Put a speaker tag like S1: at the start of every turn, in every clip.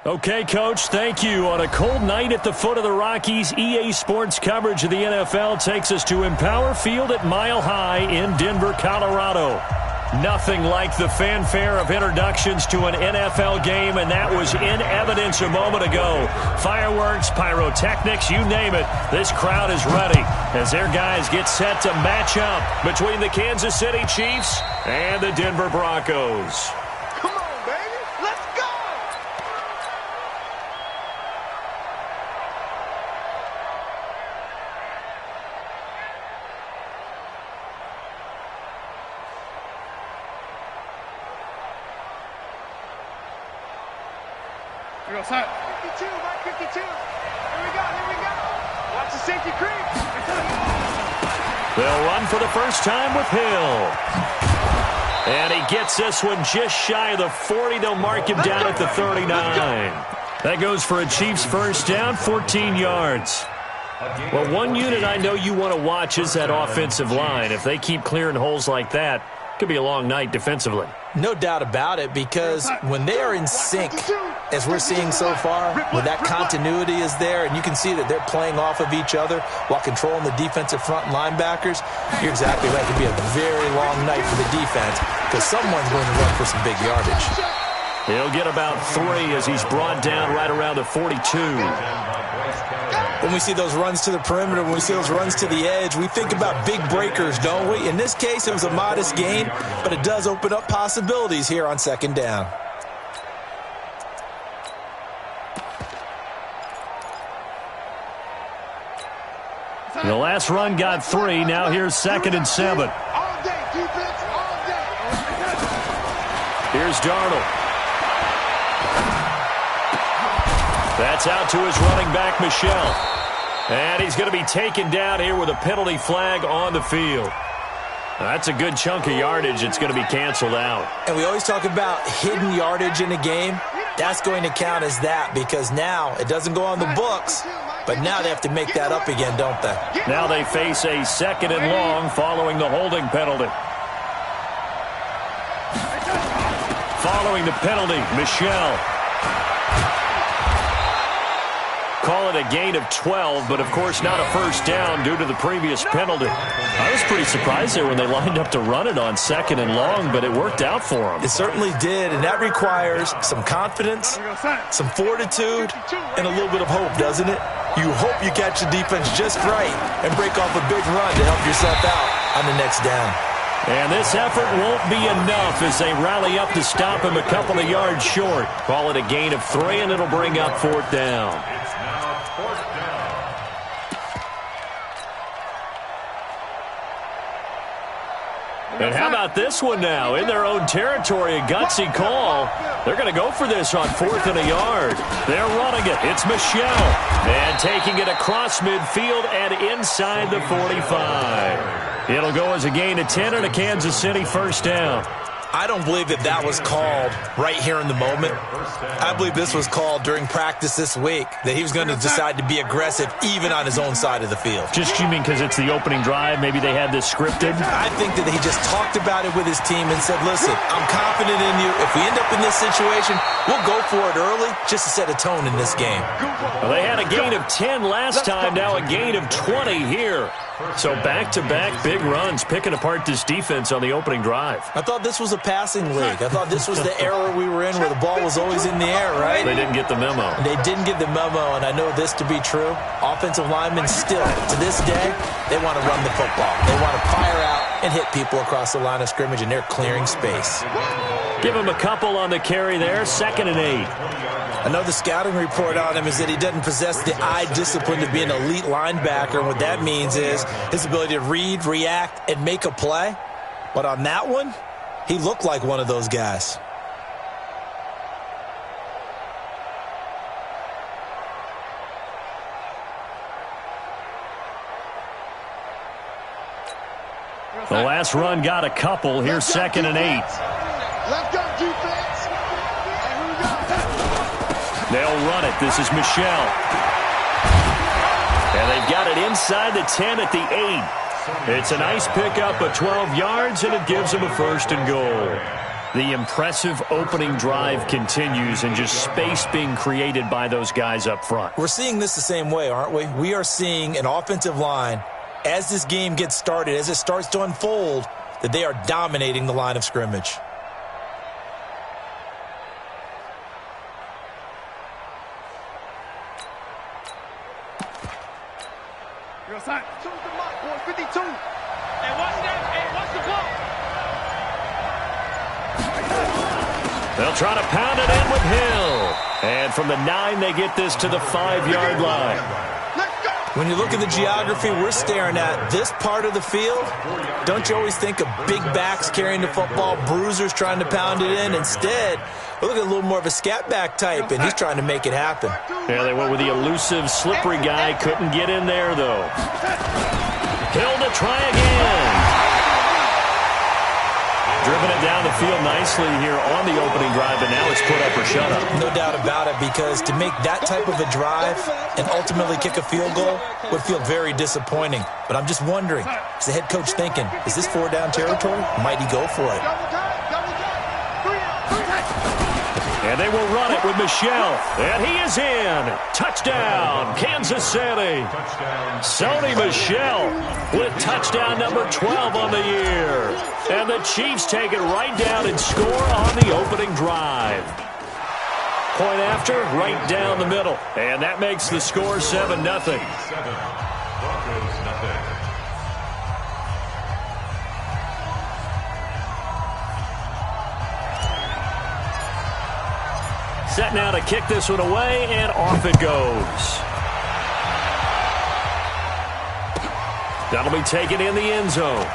S1: Okay, Coach, thank you. On a cold night at the foot of the Rockies, EA Sports coverage of the NFL takes us to Empower Field at Mile High in Denver, Colorado. Nothing like the fanfare of introductions to an NFL game, and that was in evidence a moment ago. Fireworks, pyrotechnics, you name it. This crowd is ready as their guys get set to match up between the Kansas City Chiefs and the Denver Broncos.
S2: Here we go, son. 52, Mike 52. Here we go. Watch the safety creep.
S1: They'll run for the first time with Hill. And he gets this one just shy of the 40. They'll mark him down at the 39. That goes for a Chiefs first down, 14 yards. Well, one unit I know you want to watch is that offensive line. If they keep clearing holes like that, it could be a long night defensively.
S3: No doubt about it, because when they are in sync, as we're seeing so far, where that continuity is there, and you can see that they're playing off of each other while controlling the defensive front linebackers, you're exactly right. It could be a very long night for the defense, because someone's going to run for some big yardage.
S1: He'll get about 3 as he's brought down right around the 42.
S3: When we see those runs to the perimeter, when we see those runs to the edge, we think about big breakers, don't we? In this case, it was a modest gain, but it does open up possibilities here on second down.
S1: The last run got 3. Now here's 2nd and 7.
S2: All day, defense, all day.
S1: Here's Darnold. That's out to his running back, Michel. And he's going to be taken down here with a penalty flag on the field. That's a good chunk of yardage. It's going to be canceled out.
S3: And we always talk about hidden yardage in a game. That's going to count as that, because now it doesn't go on the books, but now they have to make that up again, don't they?
S1: Now they face a 2nd and long following the holding penalty. Following the penalty, Michel. Call it a gain of 12, but of course not a first down due to the previous penalty. I was pretty surprised there when they lined up to run it on 2nd and long, but it worked out for them.
S3: It certainly did, and that requires some confidence, some fortitude, and a little bit of hope, doesn't it? You hope you catch the defense just right and break off a big run to help yourself out on the next down.
S1: And this effort won't be enough as they rally up to stop him a couple of yards short. Call it a gain of 3, and it'll bring up 4th down. And how about this one now? In their own territory, a gutsy call. They're going to go for this on 4th and a yard. They're running it. It's Michel. And taking it across midfield and inside the 45. It'll go as a gain of 10 and a Kansas City first down.
S3: I don't believe that was called right here in the moment. I believe this was called during practice this week, that he was going to decide to be aggressive even on his own side of the field.
S1: Just you mean because it's the opening drive? Maybe they had this scripted?
S3: I think that he just talked about it with his team and said, listen, I'm confident in you. If we end up in this situation, we'll go for it early just to set a tone in this game.
S1: Well, they had a gain of 10 last time, now a gain of 20 here. So back-to-back big runs, picking apart this defense on the opening drive.
S3: I thought this was a passing league. I thought this was the era we were in where the ball was always in the air, right?
S1: They didn't get the memo.
S3: They didn't get the memo, and I know this to be true. Offensive linemen still, to this day, they want to run the football. They want to fire out and hit people across the line of scrimmage, and they're clearing space.
S1: Give him a couple on the carry there, 2nd and 8.
S3: I know the scouting report on him is that he doesn't possess the eye discipline to be an elite linebacker. And what that means is his ability to read, react, and make a play. But on that one, he looked like one of those guys.
S1: The last run got a couple. Here's 2nd and 8.
S2: Left guard defense.
S1: They'll run it. This is Michel. And they've got it inside the 10 at the 8. It's a nice pickup of 12 yards, and it gives them a 1st and goal. The impressive opening drive continues and just space being created by those guys up front.
S3: We're seeing this the same way, aren't we? We are seeing an offensive line, as this game gets started, as it starts to unfold, that they are dominating the line of scrimmage.
S2: Choose the mark, boy, 52. Hey, watch that. Hey, watch the ball.
S1: They'll try to pound it in with Hill. And from the 9, they get this to the 5-yard line.
S2: Let's go.
S3: When you look at the geography we're staring at, this part of the field, don't you always think of big backs carrying the football, bruisers trying to pound it in? Instead, we're looking at a little more of a scat back type, and he's trying to make it happen.
S1: Yeah, they went with the elusive, slippery guy. Couldn't get in there, though. Hill to try again. Driven it down the field nicely here on the opening drive, and now it's put up or shut up.
S3: No doubt about it, because to make that type of a drive and ultimately kick a field goal would feel very disappointing. But I'm just wondering, is the head coach thinking, is this 4-down territory? Might he go for it?
S1: And they will run it with Michelle. And he is in. Touchdown, Kansas City. Sony Michel with touchdown number 12 on the year. And the Chiefs take it right down and score on the opening drive. Point after, right down the middle. And that makes the score 7-0. Set now to kick this one away, and off it goes. That'll be taken in the end zone.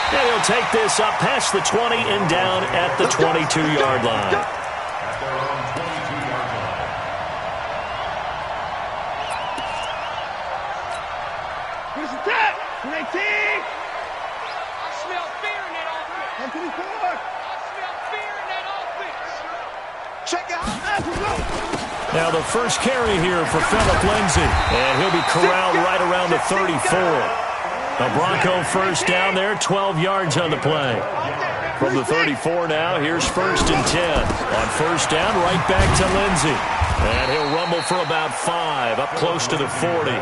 S1: And he'll take this up past the 20 and down at the 22-yard line.
S2: Here's the tap. 19. I smell fear in that offense. 124. Check it out.
S1: Now the first carry here for Phillip Lindsay. And he'll be corralled right around the 34. A Bronco first down there, 12 yards on the play. From the 34 now, here's 1st and 10. On first down, right back to Lindsay. And he'll rumble for about 5, up close to the 40.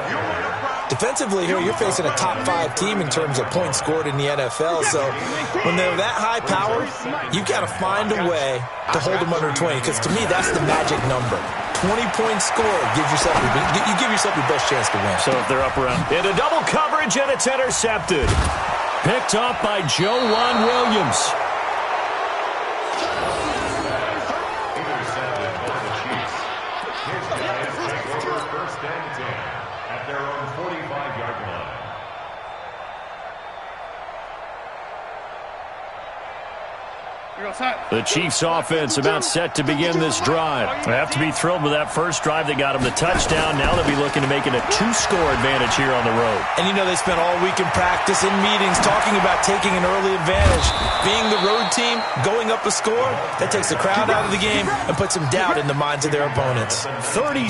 S3: Defensively here, you're facing a top 5 team in terms of points scored in the NFL. So when they're that high power, you got to find a way to hold them under 20. Because to me, that's the magic number. 20 points scored gives yourself you give yourself your best chance to win.
S1: So if they're up around into double coverage, and it's intercepted. Picked off by Joe Juan Williams.
S4: Intercepted by the Chiefs. Here's the Giants take over 1st and 10 at their own 45-yard line.
S1: The Chiefs offense about set to begin this drive. They have to be thrilled with that first drive. They got them the touchdown. Now they'll be looking to make it a 2-score advantage here on the road.
S3: And you know they spent all week in practice, in meetings, talking about taking an early advantage. Being the road team, going up a score, that takes the crowd out of the game and puts some doubt in the minds of their opponents.
S1: 36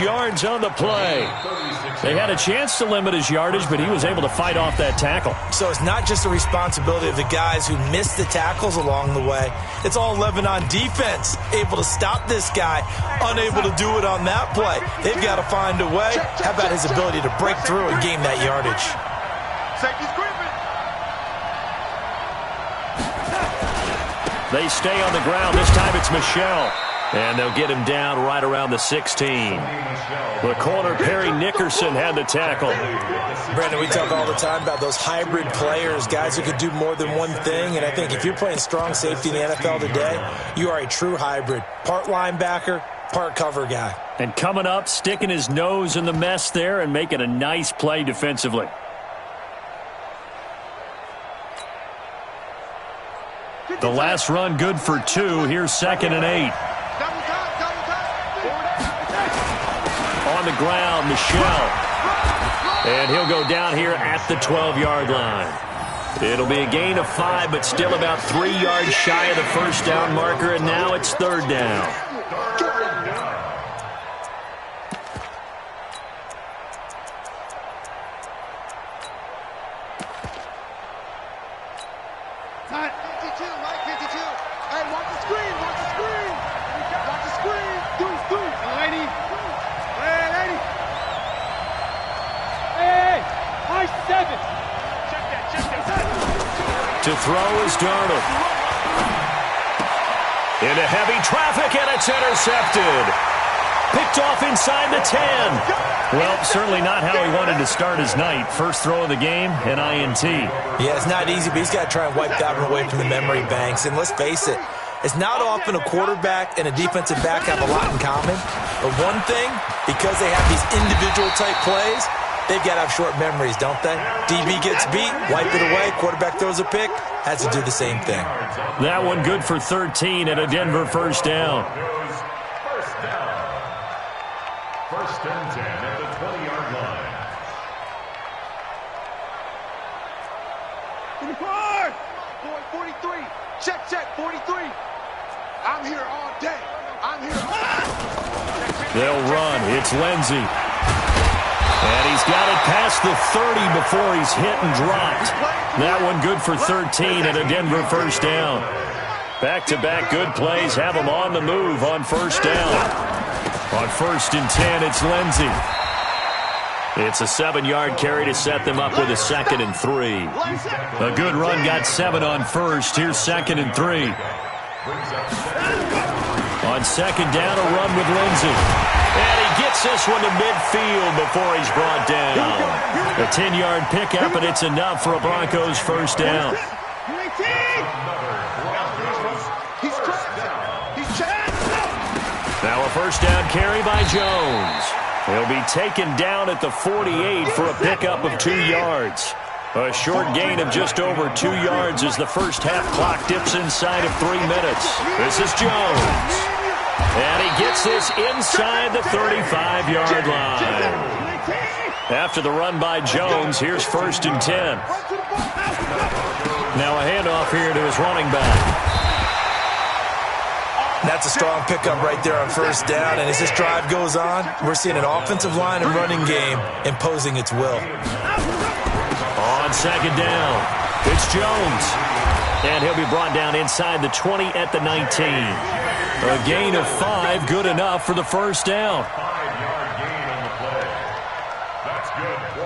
S1: yards on the play. They had a chance to limit his yardage, but he was able to fight off that tackle.
S3: So it's not just the responsibility of the guys who missed the tackles along the way. It's all 11 on defense, able to stop this guy, unable to do it on that play. They've got to find a way. How about his ability to break through and gain that yardage?
S2: Safety's gripping.
S1: They stay on the ground. This time it's Michel. And they'll get him down right around the 16. The corner, Perry Nickerson, had the tackle.
S3: Brandon, we talk all the time about those hybrid players, guys who could do more than one thing. And I think if you're playing strong safety in the NFL today, you are a true hybrid. Part linebacker, part cover guy.
S1: And coming up, sticking his nose in the mess there and making a nice play defensively. The last run good for 2. Here's 2nd and 8. On the ground, Michel. And he'll go down here at the 12-yard line. It'll be a gain of 5, but still about 3 yards shy of the first down marker, and now it's 3rd down.
S2: 52, Mike, 52. Hey, watch the screen, watch the screen. Watch the screen. Do. Lady. Hey, lady. Hey, high 7. Check that.
S1: To throw is Darnold. Into heavy traffic, and it's intercepted. Picked off inside the 10. Well, certainly not how he wanted to start his night. First throw of the game, an INT.
S3: Yeah, it's not easy, but he's got to try and wipe that one away from the memory banks. And let's face it, it's not often a quarterback and a defensive back have a lot in common. But one thing, because they have these individual type plays, they've got to have short memories, don't they? DB gets beat, wipe it away, quarterback throws a pick, has to do the same thing.
S1: That one good for 13 and a Denver first down.
S4: First and 10 at the 20-yard line.
S2: 24. Boy, 43. Check, 43. I'm here all day. I'm here all day.
S1: They'll run. It's Lindsey. And he's got it past the 30 before he's hit and dropped. That one good for 13 and a Denver first down. Back-to-back good plays have them on the move on first down. On first and 10, it's Lindsey. It's a 7-yard carry to set them up with a 2nd and 3. A good run got 7 on first. Here's 2nd and 3. On second down, a run with Lindsey. And he gets this one to midfield before he's brought down. A 10-yard pickup, and it's enough for a Broncos first down. Now a first down carry by Jones. He'll be taken down at the 48 for a pickup of 2 yards. A short gain of just over 2 yards as the first half clock dips inside of 3 minutes. This is Jones. And he gets this inside the 35-yard line. After the run by Jones, here's first and 10. Now a handoff here to his running back.
S3: That's a strong pickup right there on first down, and as this drive goes on, we're seeing an offensive line and running game imposing its will.
S1: On second down, it's Jones. And he'll be brought down inside the 20 at the 19. A gain of 5, good enough for the first down.
S4: 5-yard gain on the play. That's good.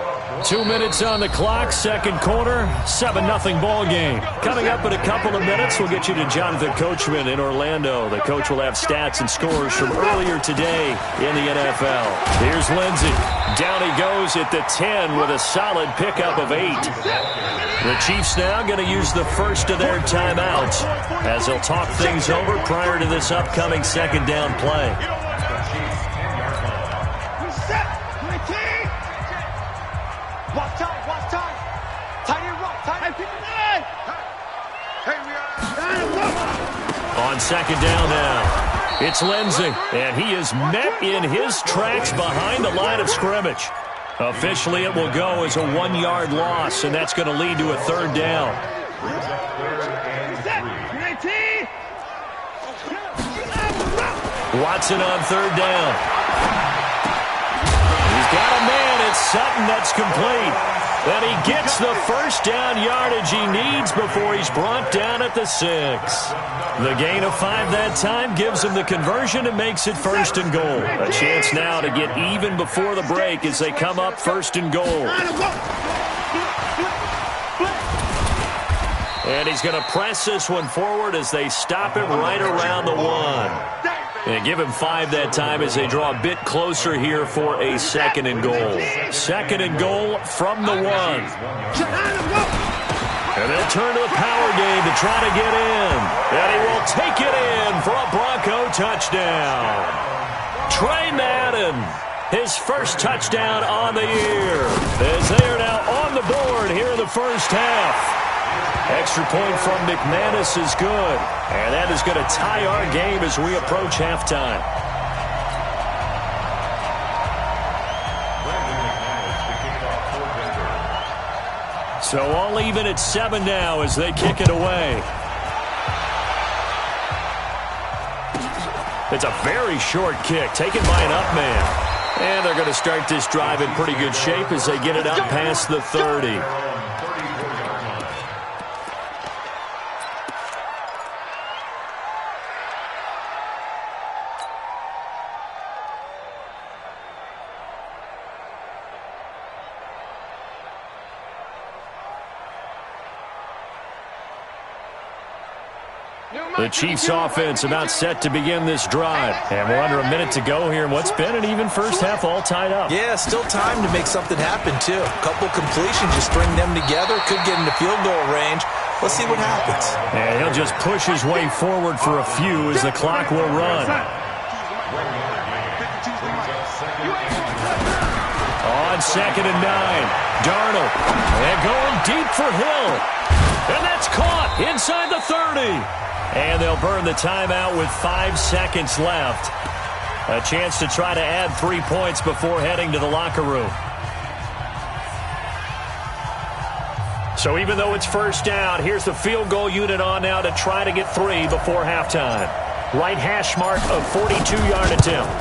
S1: 2 minutes on the clock, second quarter, 7-0 ball game. Coming up in a couple of minutes, we'll get you to Jonathan Coachman in Orlando. The coach will have stats and scores from earlier today in the NFL. Here's Lindsey. Down he goes at the 10 with a solid pickup of 8. The Chiefs now going to use the first of their timeouts as they'll talk things over prior to this upcoming second down play. On second down now, it's Lindsey, and he is met in his tracks behind the line of scrimmage. Officially, it will go as a 1-yard loss, and that's going to lead to a third down. Watson on third down. He's got a man. It's Sutton. That's complete. And he gets the first down yardage he needs before he's brought down at the 6. The gain of 5 that time gives him the conversion and makes it first and goal. A chance now to get even before the break as they come up first and goal. And he's going to press this one forward as they stop it right around the 1. And give him 5 that time as they draw a bit closer here for a second and goal. Second and goal from the 1. And they'll turn to the power game to try to get in. And he will take it in for a Bronco touchdown. Trey Madden, his first touchdown on the year, as they are now on the board here in the first half. Extra point from McManus is good. And that is going to tie our game as we approach halftime. So all even at 7 now as they kick it away. It's a very short kick taken by an up man. And they're going to start this drive in pretty good shape as they get it up past the 30. The Chiefs offense about set to begin this drive. And we're under a minute to go here in what's been an even first half, all tied up.
S3: Yeah, still time to make something happen, too. A couple completions, you string them together, could get into field goal range. Let's see what happens.
S1: And he'll just push his way forward for a few as the clock will run. On 2nd and 9, Darnold. And going deep for Hill. And that's caught inside the 30. And they'll burn the timeout with 5 seconds left. A chance to try to add 3 points before heading to the locker room. So even though it's first down, here's the field goal unit on now to try to get 3 before halftime. Right hash mark of 42-yard attempt.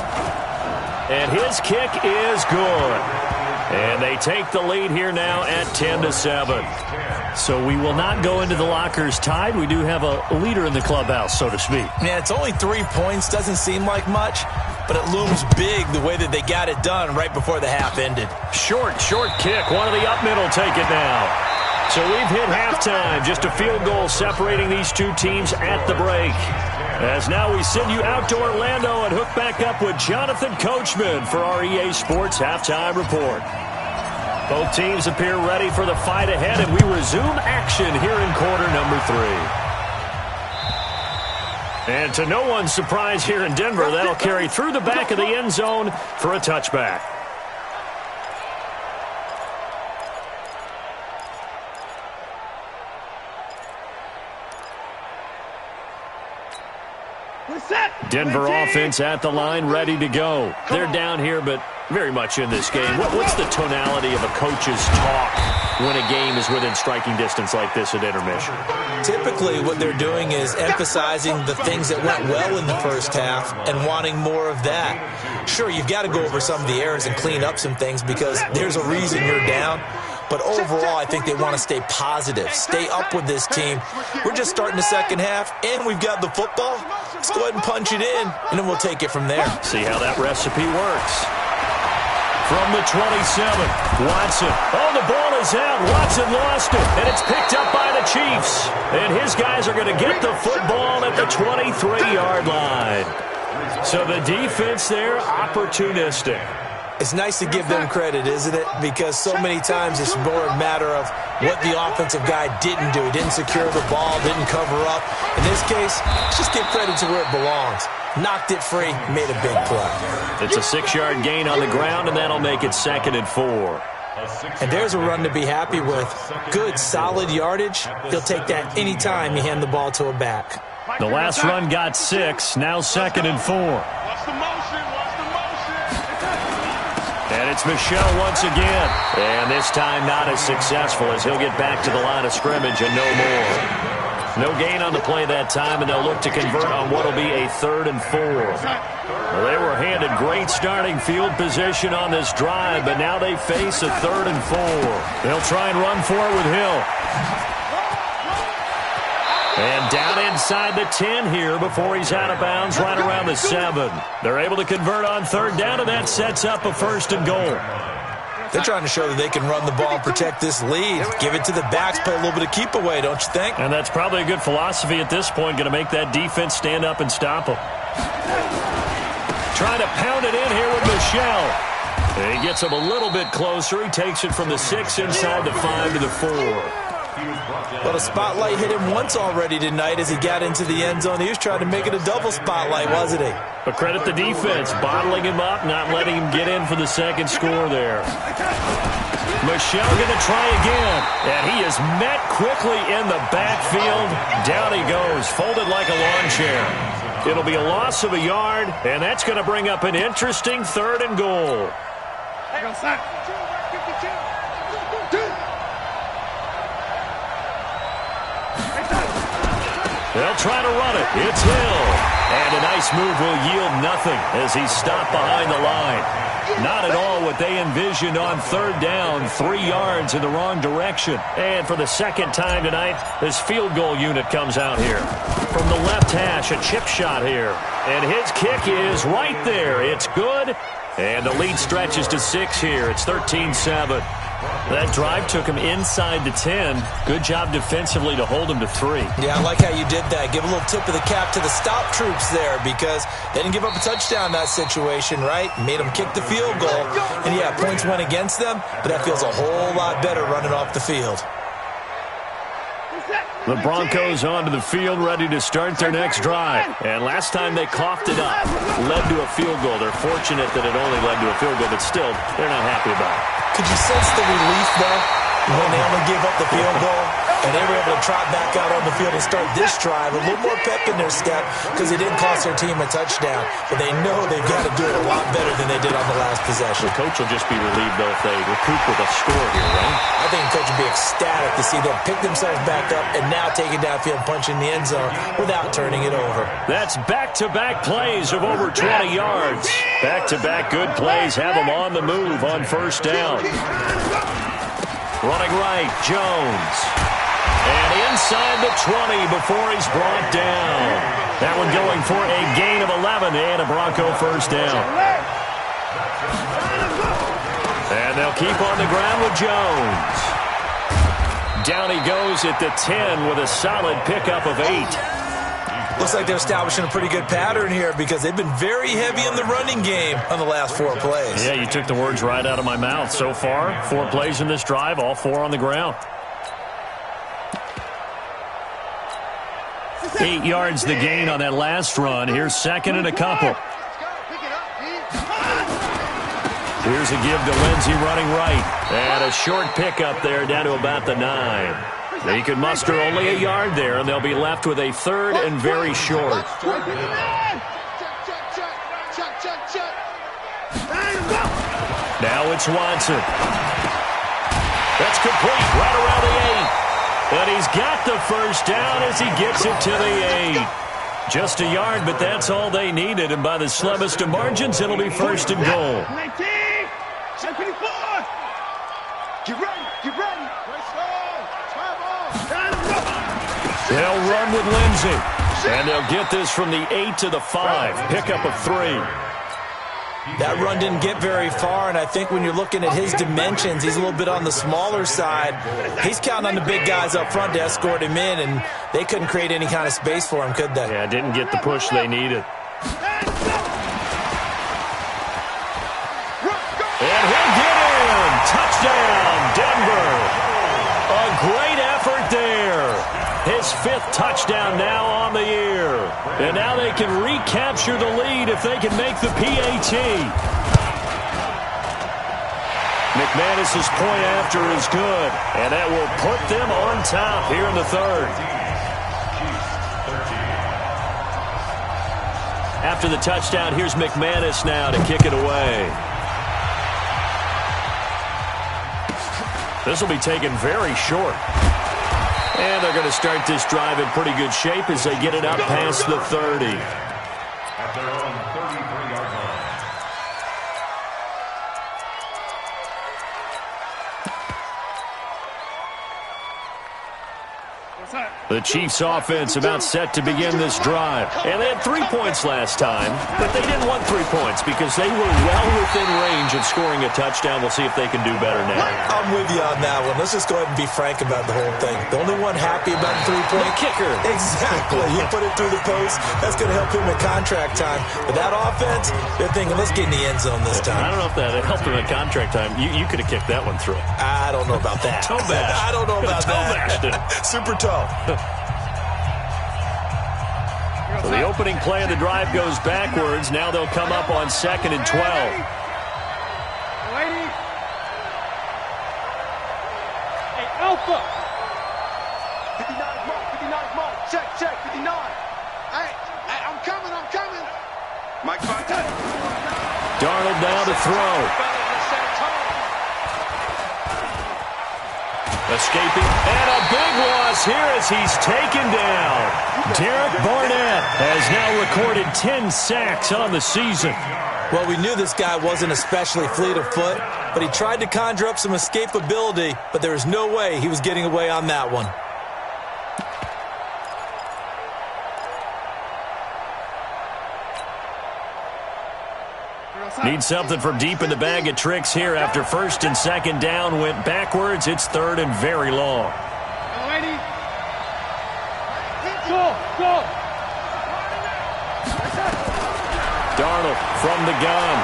S1: And his kick is good. And they take the lead here now at 10-7. So we will not go into the lockers tied. We do have a leader in the clubhouse, so to speak.
S3: Yeah, it's only 3 points. Doesn't seem like much, but it looms big the way that they got it done right before the half ended.
S1: Short kick. One of the up middle take it now. So we've hit halftime. Just a field goal separating these two teams at the break. As now we send you out to Orlando and hook back up with Jonathan Coachman for our EA Sports Halftime Report. Both teams appear ready for the fight ahead, and we resume action here in quarter number 3. And to no one's surprise here in Denver, that'll carry through the back of the end zone for a touchback. Denver offense at the line, ready to go. They're down here, but very much in this game. What's the tonality of a coach's talk when a game is within striking distance like this at intermission?
S3: Typically, what they're doing is emphasizing the things that went well in the first half and wanting more of that. Sure, you've got to go over some of the errors and clean up some things because there's a reason you're down. But overall, I think they want to stay positive, stay up with this team. We're just starting the second half, and we've got the football. Let's go ahead and punch it in, and then we'll take it from there.
S1: See how that recipe works. From the 27, Watson. Oh, the ball is out. Watson lost it, and it's picked up by the Chiefs. And his guys are going to get the football at the 23-yard line. So the defense there, opportunistic.
S3: It's nice to give them credit, isn't it? Because so many times it's more a matter of what the offensive guy didn't do. He didn't secure the ball, didn't cover up. In this case, let's just give credit to where it belongs. Knocked it free, made a big play.
S1: It's a 6-yard gain on the ground, and that'll make it 2nd and 4.
S3: And there's a run to be happy with. Good, solid yardage. He'll take that any time you hand the ball to a back.
S1: The last run got 6, now 2nd and 4.
S2: What's the motion?
S1: And it's Michel once again. And this time not as successful as he'll get back to the line of scrimmage and no more. No gain on the play that time, and they'll look to convert on what will be a 3rd and 4. Well, they were handed great starting field position on this drive, but now they face a 3rd and 4. They'll try and run for it with Hill. And down inside the 10 here before he's out of bounds right around the 7. They're able to convert on 3rd down, and that sets up a 1st and goal.
S3: They're trying to show that they can run the ball and protect this lead. Give it to the backs, play a little bit of keep away, don't you think?
S1: And that's probably a good philosophy at this point, going to make that defense stand up and stop them. Trying to pound it in here with Michel. And he gets him a little bit closer. He takes it from the 6 inside the 5 to the 4.
S3: Well, the spotlight hit him once already tonight as he got into the end zone. He was trying to make it a double spotlight, wasn't he?
S1: But credit the defense, bottling him up, not letting him get in for the 2nd score there. Michel going to try again, and he is met quickly in the backfield. Down he goes, folded like a lawn chair. It'll be a loss of a yard, and that's going to bring up an interesting 3rd and goal. They'll try to run it. It's Hill. And a nice move will yield nothing as he's stopped behind the line. Not at all what they envisioned on 3rd down. 3 yards in the wrong direction. And for the 2nd time tonight, this field goal unit comes out here. From the left hash, a chip shot here. And his kick is right there. It's good. And the lead stretches to 6 here. It's 13-7. That drive took him inside the 10. Good job defensively to hold him to 3.
S3: Yeah, I like how you did that. Give a little tip of the cap to the stop troops there because they didn't give up a touchdown in that situation, right? Made them kick the field goal. And, yeah, points went against them, but that feels a whole lot better running off the field.
S1: The Broncos onto the field, ready to start their next drive. And last time they coughed it up, led to a field goal. They're fortunate that it only led to a field goal, but still, they're not happy about it.
S3: Could you sense the relief there when they only gave up the field goal? And they were able to trot back out on the field and start this drive. A little more pep in their step because they didn't cost their team a touchdown. But they know they've got to do it a lot better than they did on the last possession.
S1: The coach will just be relieved, though, if they recoup with a score here, right?
S3: I think the coach will be ecstatic to see them pick themselves back up and now take it downfield, punching the end zone without turning it over.
S1: That's back-to-back plays of over 20 yards. Back-to-back good plays have them on the move on first down. Running right, Jones. And inside the 20 before he's brought down. That one going for a gain of 11 and a Bronco first down. And they'll keep on the ground with Jones. Down he goes at the 10 with a solid pickup of 8.
S3: Looks like they're establishing a pretty good pattern here because they've been very heavy in the running game on the last 4 plays.
S1: Yeah, you took the words right out of my mouth. So far, 4 plays in this drive, all 4 on the ground. 8 yards the gain on that last run. Here's second and a couple. Here's a give to Lindsey running right. And a short pickup there down to about the 9. They could muster only a yard there, and they'll be left with a third and very short. Now it's Watson. That's complete right around the 8. And he's got the first down as he gets it to the 8. Just a yard, but that's all they needed. And by the slimmest of margins, it'll be first and goal.
S2: Get ready, get ready.
S1: They'll run with Lindsey. And they'll get this from the 8 to the 5. Pickup of 3.
S3: That run didn't get very far, and I think when you're looking at his dimensions, he's a little bit on the smaller side. He's counting on the big guys up front to escort him in, and they couldn't create any kind of space for him, could they?
S1: Yeah, didn't get the push they needed. And he'll get in. Touchdown, Denver. A great effort there. His 5th touchdown now on the year. And now they can recapture the lead if they can make the PAT. McManus's point after is good. And that will put them on top here in the 3rd. After the touchdown, here's McManus now to kick it away. This will be taken very short. And they're going to start this drive in pretty good shape as they get it up past the 30.
S4: At their own 33-yard line.
S1: The Chiefs offense about set to begin this drive. And they had 3 points last time, but they didn't want 3 points because they were well within range of scoring a touchdown. We'll see if they can do better now.
S3: I'm with you on that one. Let's just go ahead and be frank about the whole thing. The only one happy about the 3-point
S1: kicker.
S3: Exactly. You put it through the post. That's going to help him at contract time. But that offense, they're thinking, let's get in the end zone this time.
S1: I don't know if that helped him at contract time. You could have kicked that one through.
S3: I don't know about that.
S1: Toe bash.
S3: I don't know about
S1: that.
S3: Super toe.
S1: So the opening play of the drive goes backwards. Now they'll come up on 2nd and 12.
S2: Lady. Hey, Alpha. 59 mark. Check, 59. Hey, I'm coming. Mike Fontaine.
S1: Darnold now to throw. Escaping, and a big loss here as he's taken down. Derek Barnett has now recorded 10 sacks on the season.
S3: Well, we knew this guy wasn't especially fleet of foot, but he tried to conjure up some escapability, but there was no way he was getting away on that one.
S1: Need something from deep in the bag of tricks here after first and second down went backwards. It's third and very long.
S2: Go.
S1: Darnold from the gun.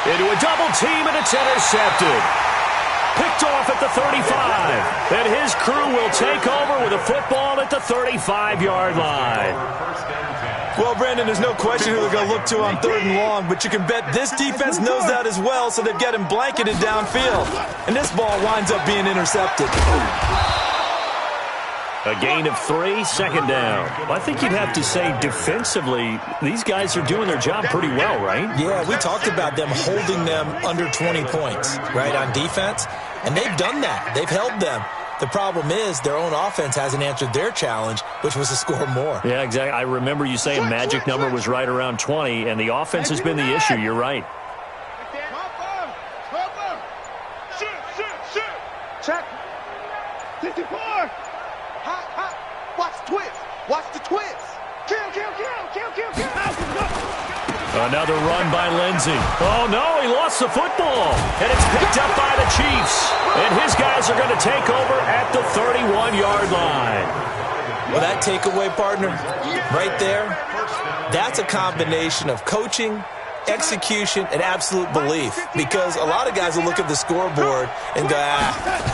S1: Into a double team, and it's intercepted. Picked off at the 35. And his crew will take over with a football at the 35-yard line.
S3: Well, Brandon, there's no question who they're going to look to on third and long, but you can bet this defense knows that as well, so they've got him blanketed downfield. And this ball winds up being intercepted.
S1: A gain of 3, second down. Well, I think you'd have to say defensively, these guys are doing their job pretty well, right?
S3: Yeah, we talked about them holding them under 20 points, right, on defense. And they've done that. They've held them. The problem is their own offense hasn't answered their challenge, which was to score more.
S1: Yeah, exactly. I remember you saying magic number was right around 20, and the offense has been the issue. You're right.
S2: Check. 54. Watch the twist. Watch the twist. Kill.
S1: Another run by Lindsey. Oh, no, he lost the football. And it's picked up by the Chiefs. And his guys are going to take over at the 31-yard line.
S3: Well, that takeaway, partner, right there, that's a combination of coaching, execution, and absolute belief. Because a lot of guys will look at the scoreboard and go,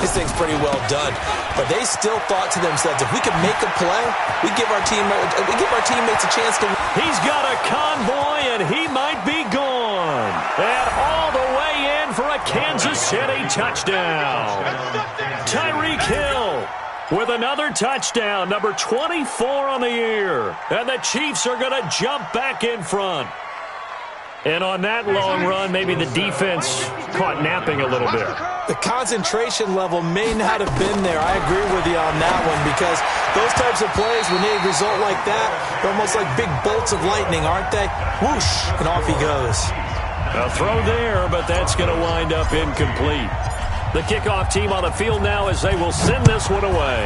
S3: this thing's pretty well done. But they still thought to themselves, if we could make a play, we give our teammates a chance to win.
S1: He's got a convoy, and he might be gone. And all the way in for a Kansas City touchdown. Tyreek Hill with another touchdown, number 24 on the year. And the Chiefs are going to jump back in front. And on that long run, maybe the defense caught napping a little bit.
S3: The concentration level may not have been there. I agree with you on that one, because those types of plays, when they result like that, they're almost like big bolts of lightning, aren't they? Whoosh, and off he goes.
S1: A throw there, but that's going to wind up incomplete. The kickoff team on the field now as they will send this one away.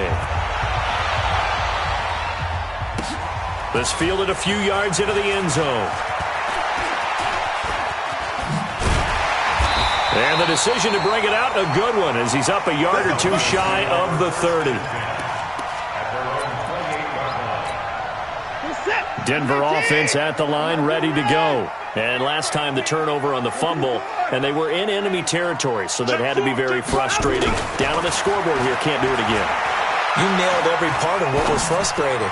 S1: This fielded a few yards into the end zone. And the decision to bring it out, a good one, as he's up a yard or two shy of the 30. Denver offense at the line, ready to go. And last time the turnover on the fumble, and they were in enemy territory, so that had to be very frustrating. Down on the scoreboard here, can't do it again.
S3: You nailed every part of what was frustrating.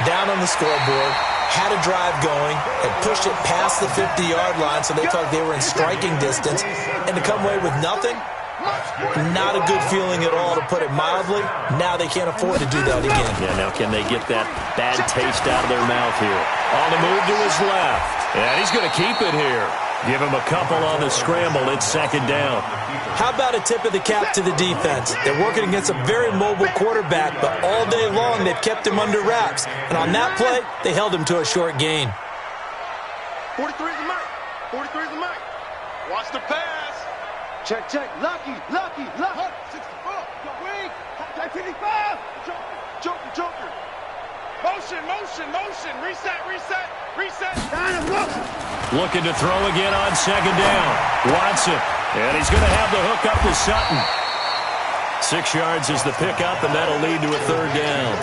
S3: Down on the scoreboard, had a drive going, had pushed it past the 50-yard line, so they thought they were in striking distance, and to come away with nothing, not a good feeling at all, to put it mildly. Now they can't afford to do that again.
S1: Yeah, now can they get that bad taste out of their mouth here? On the move to his left, and he's going to keep it here. Give him a couple on the scramble. It's second down.
S3: How about a tip of the cap to the defense? They're working against a very mobile quarterback, but all day long they've kept him under wraps. And on that play, they held him to a short gain.
S2: 43 is the mic. 43 is the mic. Watch the pass. Check. Lucky. 64. Go weak. 55. Joker. Motion. Reset.
S1: Looking to throw again on second down. Watson. And he's going to have the hook up to Sutton. 6 yards is the pickup, and that'll lead to a third down.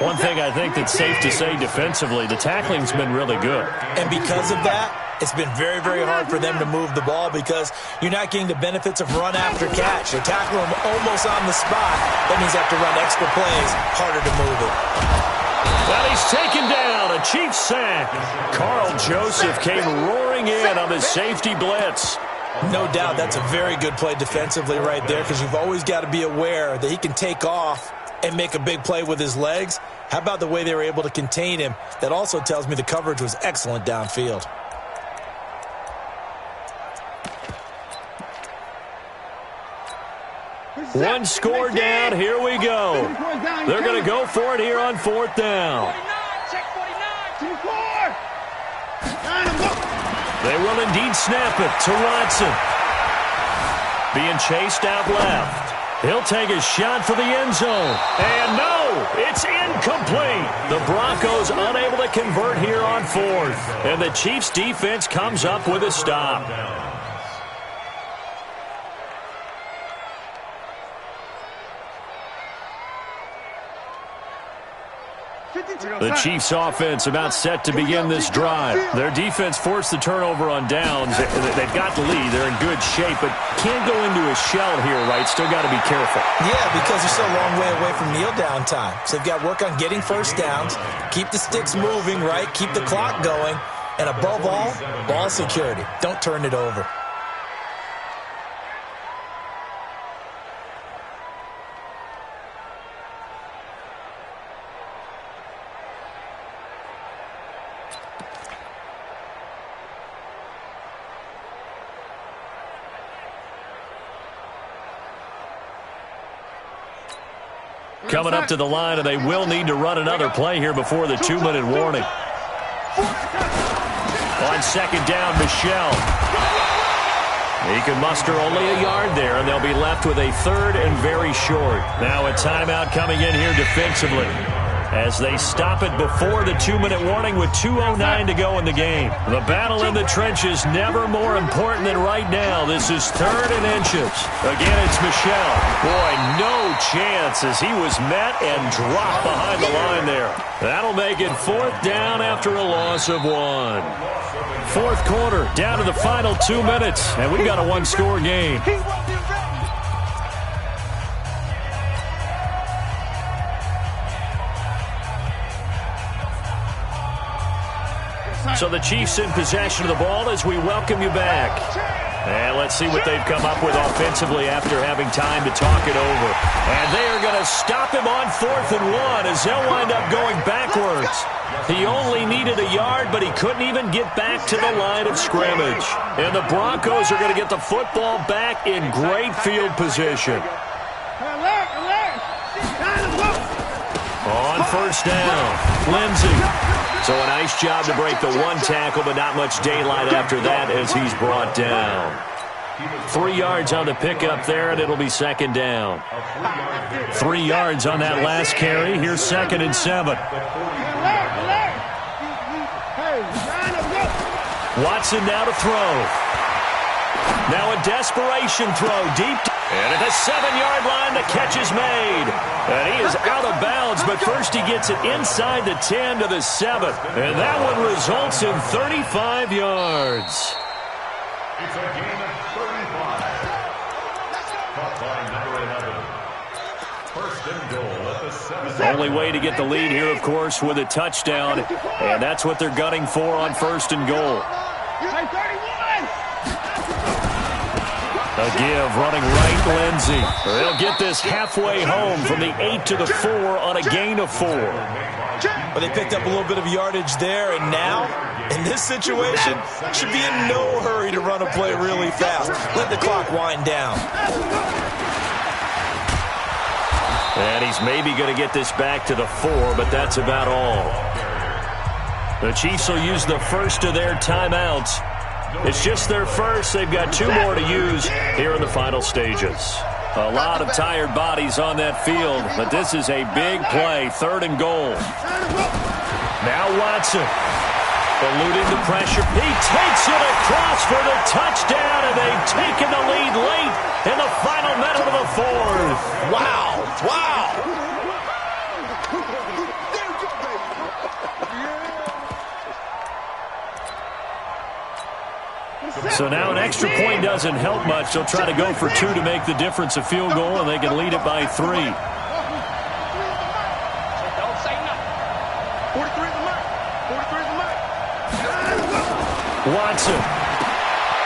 S1: One thing I think that's safe to say defensively, the tackling's been really good.
S3: And because of that, it's been very, very hard for them to move the ball, because you're not getting the benefits of run after catch. You're tackling them almost on the spot. That means you have to run extra plays, harder to move it.
S1: Well, he's taken down, a Chiefs sack. Carl Joseph came roaring in on the safety blitz.
S3: No doubt that's a very good play defensively right there, because you've always got to be aware that he can take off and make a big play with his legs. How about the way they were able to contain him? That also tells me the coverage was excellent downfield.
S1: One score down, here we go. They're going to go for it here on fourth down. They will indeed snap it to Watson. Being chased out left. He'll take a shot for the end zone. And no, It's incomplete. The Broncos unable to convert here on fourth. And the Chiefs defense comes up with a stop. The Chiefs offense about set to begin this drive. Their defense forced the turnover on downs. They've got the lead. They're in good shape, but can't go into a shell here, right? Still got to be careful.
S3: Yeah, because they're still a long way away from kneel down time. So they've got to work on getting first downs, keep the sticks moving, right? Keep the clock going. And above all, ball security. Don't turn it over.
S1: Coming up to the line, and they will need to run another play here before the 2-minute warning. On second down, Michel. He can muster only a yard there, and they'll be left with a third and very short. Now a timeout coming in here defensively as they stop it before the 2-minute warning with 2:09 to go in the game. The battle in the trenches never more important than right now. This is third and inches. Again, it's Michel. Boy, no chance as he was met and dropped behind the line there. That'll make it fourth down after a loss of 1. Fourth quarter, down to the final 2 minutes, and we've got a one-score game. So the Chiefs in possession of the ball as we welcome you back. And let's see what they've come up with offensively after having time to talk it over. And they are going to stop him on 4th and 1 as they'll wind up going backwards. He only needed a yard, but he couldn't even get back to the line of scrimmage. And the Broncos are going to get the football back in great field position. On first down, Lindsey. So a nice job to break the one tackle, but not much daylight after that as he's brought down. 3 yards on the pickup there, and it'll be second down. 3 yards on that last carry. Here's 2nd and 7. Watson now to throw. Now a desperation throw deep. And at the 7-yard line, the catch is made. And he is out of bounds, but first he gets it inside the 10 to the 7. And that one results in 35 yards.
S4: It's a gain of 35. Caught by number 11. First and goal at the 7.
S1: Only way to get the lead here, of course, with a touchdown. And that's what they're gunning for on first and goal. A give, running right, Lindsey. They'll get this halfway home from the 8 to the 4 on a gain of 4.
S3: But they picked up a little bit of yardage there, and now, in this situation, should be in no hurry to run a play really fast. Let the clock wind down.
S1: And he's maybe going to get this back to the 4, but that's about all. The Chiefs will use the first of their timeouts. It's just their first. They've got 2 more to use here in the final stages. A lot of tired bodies on that field, but this is a big play, 3rd and goal. Now Watson, eluding the pressure. He takes it across for the touchdown, and they've taken the lead late in the final minute of the 4th.
S3: Wow, wow.
S1: So now an extra point doesn't help much. They'll try to go for 2 to make the difference a field goal, and they can lead it by 3.
S2: 43 is the mark. 43 is the mark.
S1: Watson.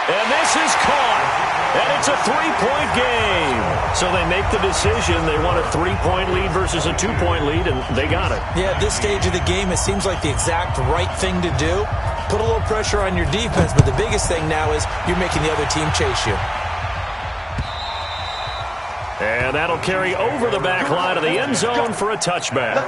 S1: And this is caught. And it's a 3-point game. So they make the decision. They want a 3-point lead versus a 2-point lead, and they got it.
S3: Yeah, at this stage of the game, it seems like the exact right thing to do. Put a little pressure on your defense, but the biggest thing now is you're making the other team chase you.
S1: And that'll carry over the back line of the end zone for a touchback.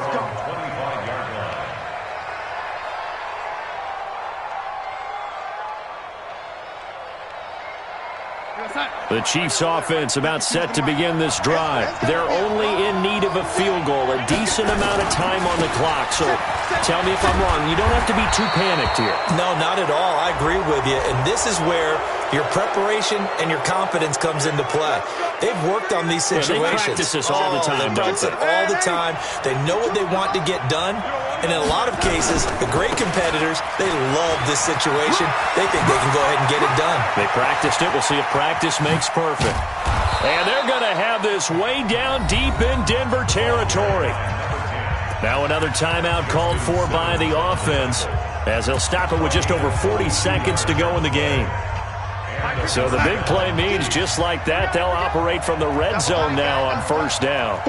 S1: The Chiefs offense about set to begin this drive. They're only in need of a field goal, a decent amount of time on the clock. So tell me if I'm wrong. You don't have to be too panicked here.
S3: No, not at all. I agree with you. And this is where your preparation and your confidence comes into play. They've worked on these situations.
S1: Yeah, they practice this all the time.
S3: They practice it all the time. They know what they want to get done. And in a lot of cases, the great competitors, they love this situation. They think they can go ahead and get it done.
S1: They practiced it. We'll see if practice makes perfect. And they're going to have this way down deep in Denver territory. Now another timeout called for by the offense, as they'll stop it with just over 40 seconds to go in the game. So the big play means just like that, they'll operate from the red zone now on first down.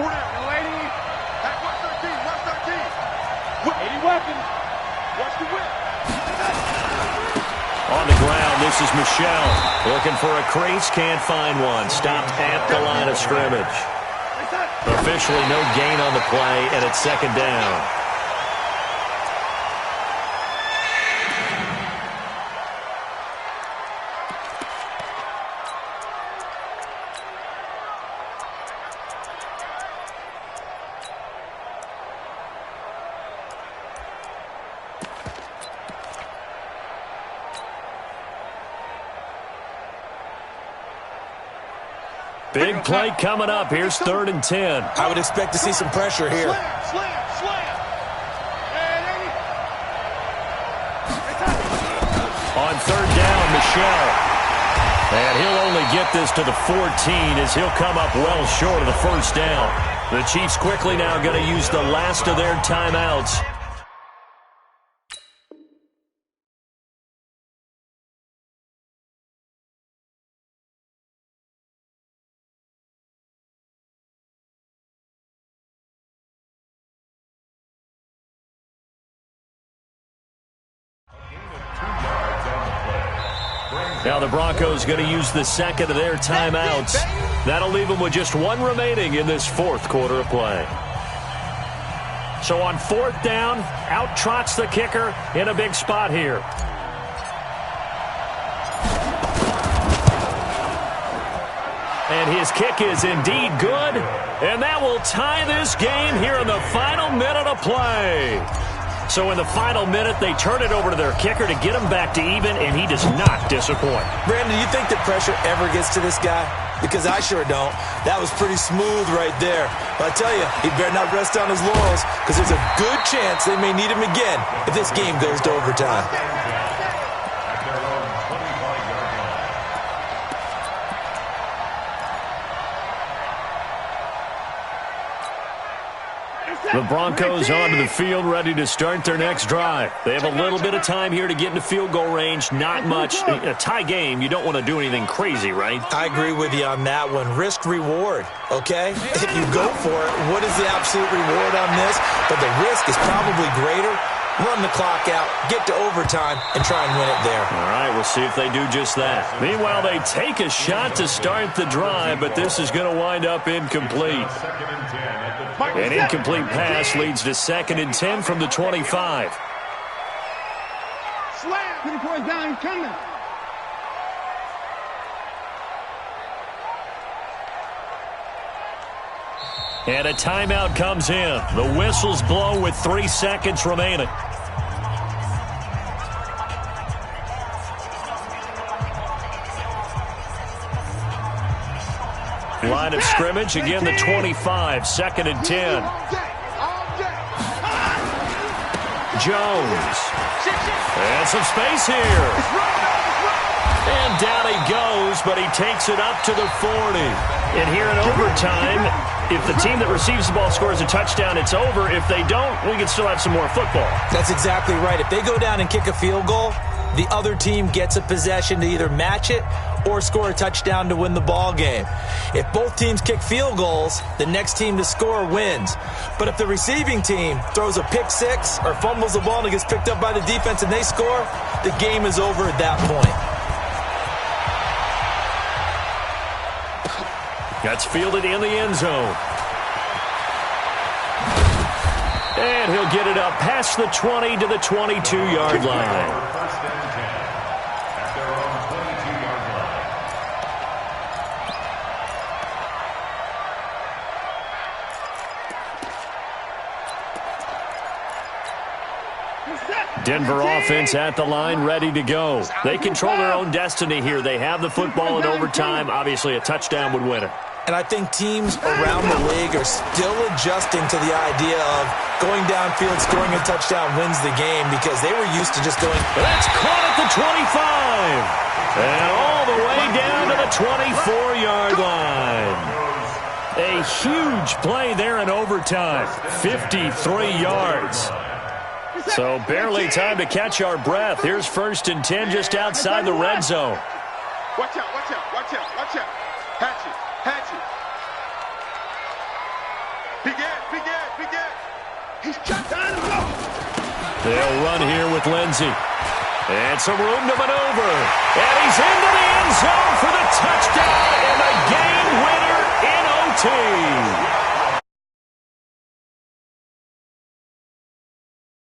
S1: On the ground, this is Michelle. Looking for a crease, can't find one. Stopped at the line of scrimmage. Officially no gain on the play, and it's second down. Big play coming up. Here's 3rd and 10.
S3: I would expect to see some pressure here.
S1: On 3rd down, Michelle. And he'll only get this to the 14 as he'll come up well short of the first down. The Chiefs quickly now going to use the last of their timeouts. Now the Broncos going to use the second of their timeouts. That'll leave them with just one remaining in this 4th quarter of play. So on 4th down, out trots the kicker in a big spot here. And his kick is indeed good. And that will tie this game here in the final minute of play. So in the final minute, they turn it over to their kicker to get him back to even, and he does not disappoint.
S3: Brandon, do you think the pressure ever gets to this guy? Because I sure don't. That was pretty smooth right there. But I tell you, he better not rest on his laurels, because there's a good chance they may need him again if this game goes to overtime.
S1: The Broncos onto the field, ready to start their next drive. They have a little bit of time here to get into field goal range. Not much. A tie game, you don't want to do anything crazy, right?
S3: I agree with you on that one. Risk-reward, okay? If you go for it, what is the absolute reward on this? But the risk is probably greater. Run the clock out, get to overtime, and try and win it there.
S1: All right, we'll see if they do just that. Meanwhile, they take a shot to start the drive, but this is going to wind up incomplete. An incomplete pass leads to 2nd and 10 from the 25.
S2: Slam! 24 is down, he's coming.
S1: And a timeout comes in. The whistles blow with 3 seconds remaining. Line of scrimmage, again the 25, 2nd and 10. Jones. And some space here. And down he goes, but he takes it up to the 40. And here in overtime, if the team that receives the ball scores a touchdown, it's over. If they don't, we can still have some more football.
S3: That's exactly right. If they go down and kick a field goal, the other team gets a possession to either match it or score a touchdown to win the ball game. If both teams kick field goals, the next team to score wins. But if the receiving team throws a pick six or fumbles the ball and it gets picked up by the defense and they score, the game is over at that point.
S1: That's fielded in the end zone. And he'll get it up past the 20 to the 22-yard line. Denver offense at the line, ready to go. They control their own destiny here. They have the football in overtime. Obviously, a touchdown would win it.
S3: And I think teams around the league are still adjusting to the idea of going downfield, scoring a touchdown wins the game because they were used to just going.
S1: That's caught at the 25. And all the way down to the 24-yard line. A huge play there in overtime. 53 yards. So barely time to catch our breath. Here's 1st and 10 just outside the red zone.
S2: Watch out, watch out, watch out, watch out. Hatchet. Big Ed. He's chopped down the block.
S1: They'll run here with Lindsey. And some room to maneuver. And he's into the end zone for the touchdown and the game winner in OT.